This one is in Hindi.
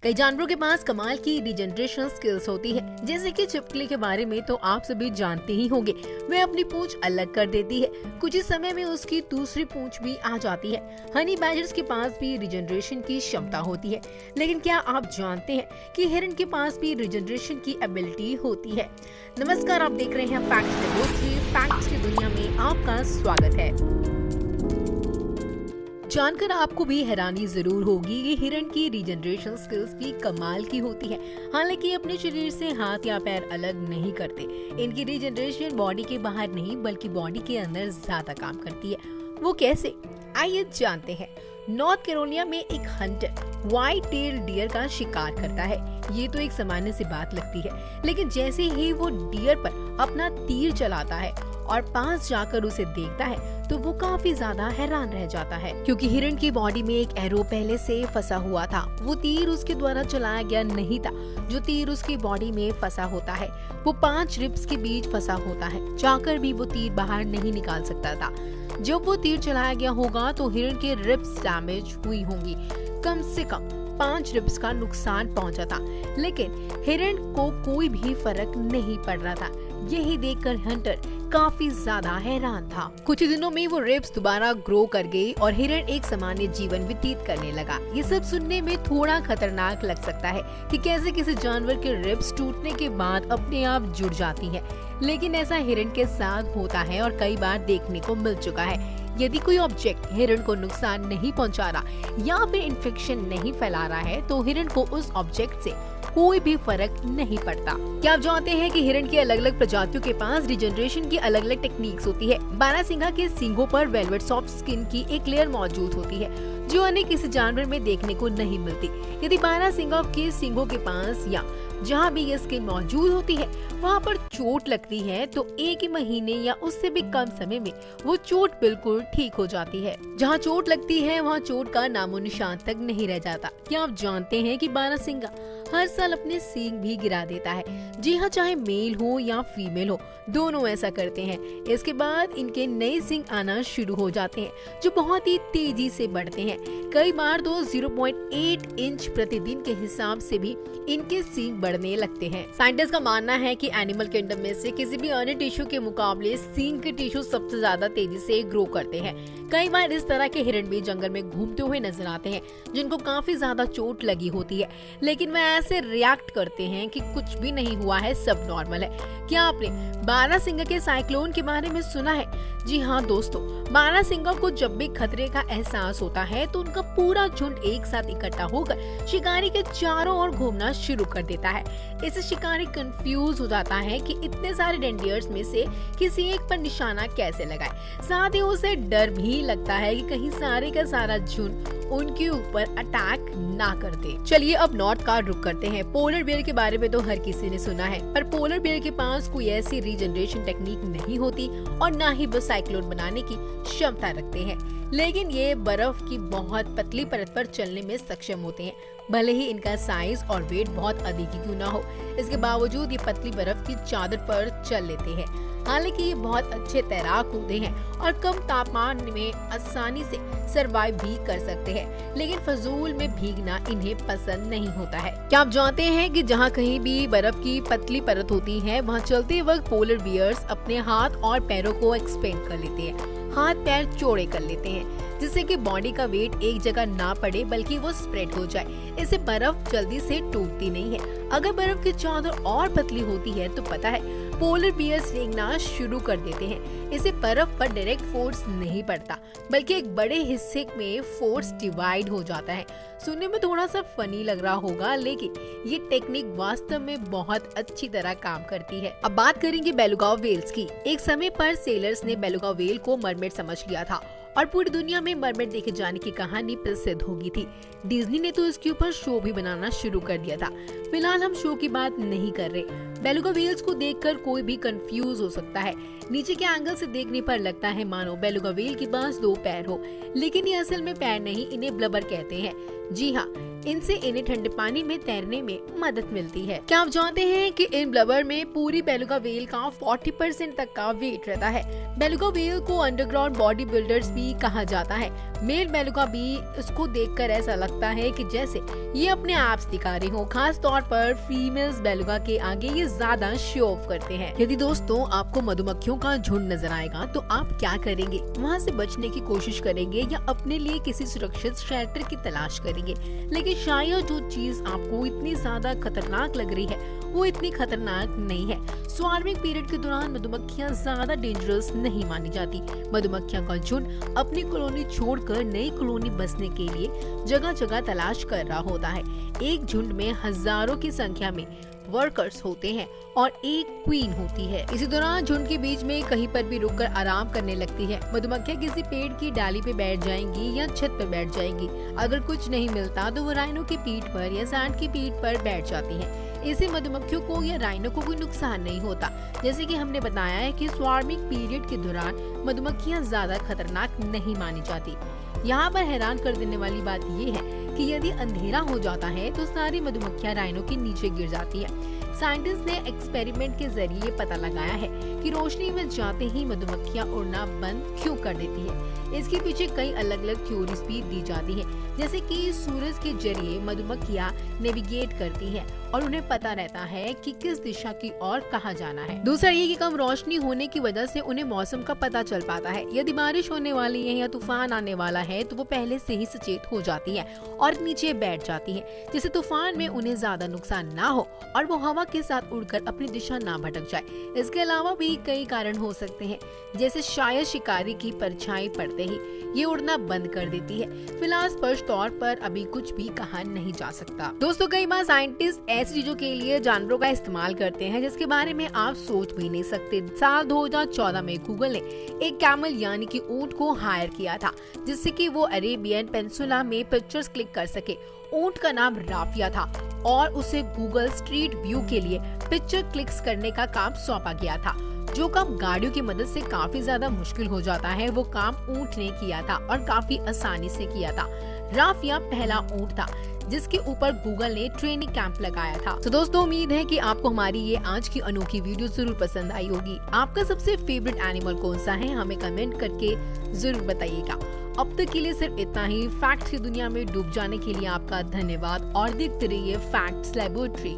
कई जानवरों के पास कमाल की रीजनरेशन स्किल्स होती है, जैसे कि छिपकली के बारे में तो आप सभी जानते ही होंगे। वह अपनी पूंछ अलग कर देती है, कुछ ही समय में उसकी दूसरी पूंछ भी आ जाती है। हनी बैजर्स के पास भी रीजनरेशन की क्षमता होती है, लेकिन क्या आप जानते हैं कि हिरन के पास भी रीजनरेशन की एबिलिटी होती है। नमस्कार, आप देख रहे हैं फैक्ट्स की दुनिया में आपका स्वागत है। जानकर आपको भी हैरानी जरूर होगी कि हिरन की रीजनरेशन स्किल्स भी कमाल की होती है। हालांकि अपने शरीर से हाथ या पैर अलग नहीं करते, इनकी रीजनरेशन बॉडी के बाहर नहीं बल्कि बॉडी के अंदर ज्यादा काम करती है। वो कैसे, आइए जानते हैं। नॉर्थ कैरोलिना में एक हंटर व्हाइट टेल डियर का शिकार करता है। ये तो एक सामान्य सी बात लगती है, लेकिन जैसे ही वो डियर पर अपना तीर चलाता है और पास जाकर उसे देखता है तो वो काफी ज्यादा हैरान रह जाता है, क्योंकि हिरन की बॉडी में एक एरो पहले से फंसा हुआ था। वो तीर उसके द्वारा चलाया गया नहीं था। जो तीर उसकी बॉडी में फंसा होता है वो 5 रिब्स के बीच फंसा होता है। जाकर भी वो तीर बाहर नहीं निकाल सकता था। जब वो तीर चलाया गया होगा तो हिरन के रिब्स डैमेज हुई होंगी। कम से कम 5 रिब्स का नुकसान पहुंचा था, लेकिन हिरन को कोई भी फर्क नहीं पड़ रहा था। यही देखकर हंटर काफी ज्यादा हैरान था। कुछ दिनों में वो रिब्स दोबारा ग्रो कर गई और हिरन एक सामान्य जीवन व्यतीत करने लगा। ये सब सुनने में थोड़ा खतरनाक लग सकता है कि कैसे किसी जानवर के रिब्स टूटने के बाद अपने आप जुड़ जाती है, लेकिन ऐसा हिरन के साथ होता है और कई बार देखने को मिल चुका है। यदि कोई ऑब्जेक्ट हिरन को नुकसान नहीं पहुंचा रहा या फिर इन्फेक्शन नहीं फैला रहा है तो हिरन को उस ऑब्जेक्ट से कोई भी फर्क नहीं पड़ता। क्या आप जानते हैं कि हिरन की अलग अलग प्रजातियों के पास रीजनरेशन की अलग अलग टेक्निक्स होती है। बारहसिंगा के सींगों पर वेलवेट सॉफ्ट स्किन की एक लेयर मौजूद होती है, जो अन्य किसी जानवर में देखने को नहीं मिलती। यदि बारहसिंगा के सींगों के पास या जहाँ भी ये स्किन मौजूद होती है वहाँ पर चोट लगती है तो एक ही महीने या उससे भी कम समय में वो चोट बिल्कुल ठीक हो जाती है। जहाँ चोट लगती है वहाँ चोट का नामो निशान तक नहीं रह जाता। क्या आप जानते हैं कि बारहसिंगा हर साल अपने सींग भी गिरा देता है? जी हाँ, चाहे मेल हो या फीमेल हो, दोनों ऐसा करते हैं। इसके बाद इनके नए सींग आना शुरू हो जाते हैं, जो बहुत ही तेजी से बढ़ते हैं। कई बार तो 0.8 इंच प्रतिदिन के हिसाब से भी इनके सींग बढ़ने लगते हैं। साइंटिस्ट का मानना है कि एनिमल किंगडम में से किसी भी अन्य टिश्यू के मुकाबले सींग के टिश्यू सबसे ज्यादा तेजी से ग्रो करते हैं। कई बार इस तरह के हिरन भी जंगल में घूमते हुए नजर आते हैं, जिनको काफी ज्यादा चोट लगी होती है, लेकिन वह ऐसे रिएक्ट करते हैं कि कुछ भी नहीं हुआ है, सब नॉर्मल है। क्या आपने बारहसिंगा के साइक्लोन के बारे में सुना है? जी हाँ दोस्तों, बारहसिंगा को जब भी खतरे का एहसास होता है तो उनका पूरा झुंड एक साथ इकट्ठा होकर शिकारी के चारों ओर घूमना शुरू कर देता है। इससे शिकारी कंफ्यूज हो जाता है कि इतने सारे रेंडियर्स में से किसी एक पर निशाना कैसे लगाए। साथ ही उसे डर भी लगता है कि कहीं सारे का सारा झुंड उनके ऊपर अटैक ना कर दे। चलिए अब नॉर्थ का रुख करते हैं। पोलर बियर के बारे में तो हर किसी ने सुना है, पर पोलर बियर के पास कोई ऐसी रीजनरेशन टेक्निक नहीं होती और ना ही वो साइक्लोन बनाने की क्षमता रखते हैं, लेकिन ये बर्फ की बहुत पतली परत पर चलने में सक्षम होते हैं। भले ही इनका साइज और वेट बहुत अधिक ही क्यों ना हो, इसके बावजूद ये पतली बर्फ की चादर पर चल लेते हैं। हालांकि ये बहुत अच्छे तैराक होते हैं और कम तापमान में आसानी से सरवाइव भी कर सकते हैं, लेकिन फजूल में भीगना इन्हें पसंद नहीं होता है। क्या आप जानते हैं कि जहाँ कहीं भी बर्फ की पतली परत होती है वहाँ चलते वक्त पोलर बियर्स अपने हाथ और पैरों को एक्सपेंड कर लेते हैं, हाथ पैर चौड़े कर लेते हैं, जिससे कि बॉडी का वेट एक जगह ना पड़े बल्कि वो स्प्रेड हो जाए। इससे बर्फ जल्दी से टूटती नहीं है। अगर बर्फ की चादर और पतली होती है तो पता है पोलर बियर्स रेंगना शुरू कर देते हैं। इससे बर्फ पर डायरेक्ट फोर्स नहीं पड़ता, बल्कि एक बड़े हिस्से में फोर्स डिवाइड हो जाता है। सुनने में थोड़ा सा फनी लग रहा होगा, लेकिन ये टेक्निक वास्तव में बहुत अच्छी तरह काम करती है। अब बात करेंगे बेलुगा व्हेल्स की। एक समय पर सेलर्स ने बेलुगा व्हेल को मरमेड समझ लिया था और पूरी दुनिया में मरमेड देखे जाने की कहानी प्रसिद्ध हो गई थी। डिज्नी ने तो इसके ऊपर शो भी बनाना शुरू कर दिया था। फिलहाल हम शो की बात नहीं कर रहे, बेलुगा व्हेल्स को देखकर कोई भी कंफ्यूज हो सकता है। नीचे के एंगल से देखने पर लगता है मानो बेलुगा व्हेल के पास 2 पैर हो, लेकिन ये असल में पैर नहीं, इन्हें ब्लबर कहते हैं। जी हाँ, इनसे इन्हें ठंडे पानी में तैरने में मदद मिलती है। क्या आप जानते हैं कि इन ब्लबर में पूरी बेलुगा व्हेल का 40% तक का वेट रहता है। बेलुगा व्हेल को अंडरग्राउंड बॉडी बिल्डर्स भी कहा जाता है। मेल बेलुगा भी इसको देखकर ऐसा लगता है कि जैसे ये अपने एब्स दिखा रहे हो। खास तौर पर फीमेल्स बेलुगा के आगे ये ज्यादा शो ऑफ करते हैं। यदि दोस्तों आपको मधुमक्खियों का झुंड नजर आएगा तो आप क्या करेंगे? वहाँ से बचने की कोशिश करेंगे या अपने लिए किसी सुरक्षित शेल्टर की तलाश करेंगे? लेकिन शायद जो चीज आपको इतनी ज्यादा खतरनाक लग रही है वो इतनी खतरनाक नहीं है। स्वार्मिंग पीरियड के दौरान मधुमक्खियां ज्यादा डेंजरस नहीं मानी जाती। मधुमक्खियों का झुंड अपनी कॉलोनी छोड़कर नई कॉलोनी बसने के लिए जगह जगह तलाश कर रहा होता है। एक झुंड में हजारों की संख्या में वर्कर्स होते हैं और एक क्वीन होती है। इसी दौरान झुंड के बीच में कहीं पर भी रुककर आराम करने लगती है। मधुमक्खियां किसी पेड़ की डाली पे बैठ जाएंगी या छत पे बैठ जाएंगी। अगर कुछ नहीं मिलता तो वो राइनो की पीठ पर या सांड की पीठ पर बैठ जाती हैं। इससे मधुमक्खियों को या राइनो को कोई नुकसान नहीं होता। जैसे कि हमने बताया है कि स्वार्मिंग पीरियड के दौरान मधुमक्खियां ज्यादा खतरनाक नहीं मानी जाती। यहाँ पर हैरान कर देने वाली बात ये है कि यदि अंधेरा हो जाता है तो सारी मधुमक्खियां राइनो के नीचे गिर जाती है। साइंटिस्ट ने एक्सपेरिमेंट के जरिए पता लगाया है कि रोशनी में जाते ही मधुमक्खियां उड़ना बंद क्यों कर देती है। इसके पीछे कई अलग अलग थ्योरीज भी दी जाती है, जैसे कि सूरज के जरिए मधुमक्खियां नेविगेट करती हैं और उन्हें पता रहता है कि किस दिशा की ओर कहाँ जाना है। दूसरा ये कि कम रोशनी होने की वजह से उन्हें मौसम का पता चल पाता है। यदि बारिश होने वाली है या तूफान आने वाला है तो वो पहले से ही सचेत हो जाती है और नीचे बैठ जाती है, जिससे तूफान में उन्हें ज्यादा नुकसान ना हो और वो हवा के साथ उड़कर अपनी दिशा ना भटक जाए। इसके अलावा भी कई कारण हो सकते हैं, जैसे शायद शिकारी की परछाई पड़ते ही ये उड़ना बंद कर देती है। फिलहाल स्पष्ट तौर पर अभी कुछ भी कहा नहीं जा सकता। दोस्तों कई बार साइंटिस्ट ऐसी चीजों के लिए जानवरों का इस्तेमाल करते हैं जिसके बारे में आप सोच भी नहीं सकते। साल 2014 में गूगल ने एक कैमल यानी कि ऊंट को हायर किया था, जिससे कि वो अरेबियन पेनिनसुला में पिक्चर्स क्लिक कर सके। ऊंट का नाम राफिया था और उसे गूगल स्ट्रीट व्यू के लिए पिक्चर क्लिक्स करने का काम सौंपा गया था। जो काम गाड़ियों की मदद से काफी ज्यादा मुश्किल हो जाता है, वो काम ऊंट ने किया था और काफी आसानी से किया था। राफिया पहला ऊंट था जिसके ऊपर गूगल ने ट्रेनिंग कैंप लगाया था। तो दोस्तों उम्मीद है कि आपको हमारी ये आज की अनोखी वीडियो जरूर पसंद आई होगी। आपका सबसे फेवरेट एनिमल कौन सा है हमें कमेंट करके जरूर बताइएगा। अब तक के लिए सिर्फ इतना ही। फैक्ट्स की दुनिया में डूब जाने के लिए आपका धन्यवाद और देखते रहिए फैक्ट्स लैबोरेटरी।